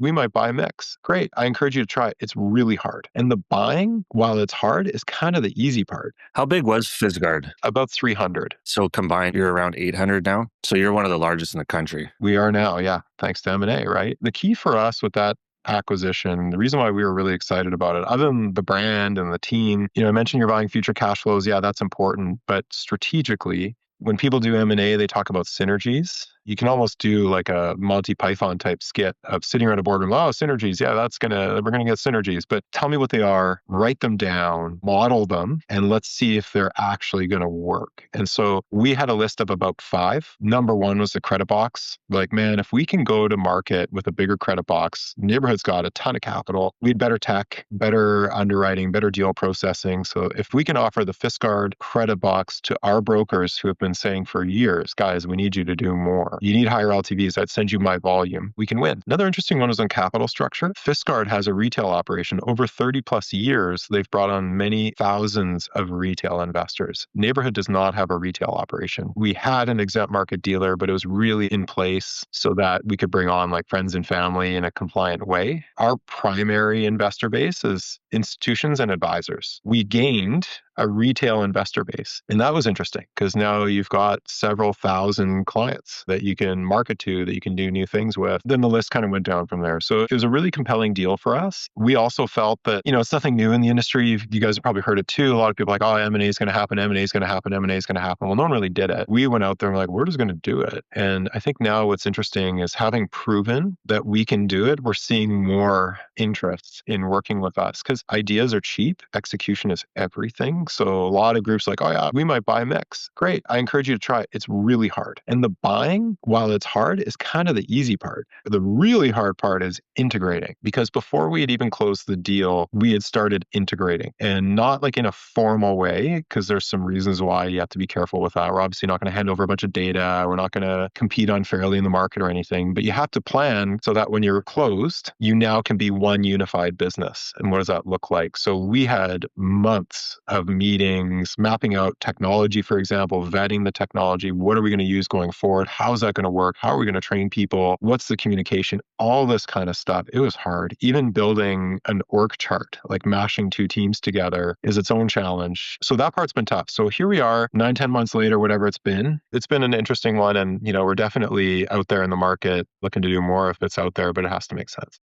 we might buy a mix. Great. I encourage you to try it. It's really hard. And the buying, while it's hard, is kind of the easy part. How big was Fisgard? About 300. So combined, you're around 800 now. So you're one of the largest in the country. We are now, yeah, thanks to M&A, right? The key for us with that acquisition, the reason why we were really excited about it, other than the brand and the team, I mentioned you're buying future cash flows. Yeah, that's important. But strategically, when people do M&A, they talk about synergies. You can almost do like a Monty Python type skit of sitting around a boardroom. Oh, synergies. Yeah, we're going to get synergies. But tell me what they are, write them down, model them, and let's see if they're actually going to work. And so we had a list of about 5. Number 1 was the credit box. Like, man, if we can go to market with a bigger credit box, Neighborhood's got a ton of capital. We had better tech, better underwriting, better deal processing. So if we can offer the Fisgard credit box to our brokers who have been saying for years, guys, we need you to do more. You need higher LTVs. I'd send you my volume. We can win. Another interesting one was on capital structure. Fisgard has a retail operation. Over 30 plus years, they've brought on many thousands of retail investors. Neighborhood does not have a retail operation. We had an exempt market dealer, but it was really in place so that we could bring on like friends and family in a compliant way. Our primary investor base is institutions and advisors. We gained a retail investor base. And that was interesting because now you've got several thousand clients that you can market to, that you can do new things with. Then the list kind of went down from there. So it was a really compelling deal for us. We also felt that, it's nothing new in the industry. You guys have probably heard it too. A lot of people are like, oh, M&A is going to happen, M&A is going to happen, M&A is going to happen. Well, no one really did it. We went out there and we're like, we're just going to do it. And I think now what's interesting is having proven that we can do it, we're seeing more interest in working with us because ideas are cheap. Execution is everything. So a lot of groups like, oh yeah, we might buy a mix. Great. I encourage you to try it. It's really hard. And the buying, while it's hard, is kind of the easy part. The really hard part is integrating because before we had even closed the deal, we had started integrating and not like in a formal way because there's some reasons why you have to be careful with that. We're obviously not going to hand over a bunch of data. We're not going to compete unfairly in the market or anything, but you have to plan so that when you're closed, you now can be one unified business. And what does that look like? So we had months of meetings, mapping out technology, for example, vetting the technology. What are we going to use going forward? How's that going to work? How are we going to train people? What's the communication? All this kind of stuff. It was hard. Even building an org chart, like mashing 2 teams together is its own challenge. So that part's been tough. So here we are 9-10 months later, whatever it's been. It's been an interesting one. And, we're definitely out there in the market looking to do more if it's out there, but it has to make sense.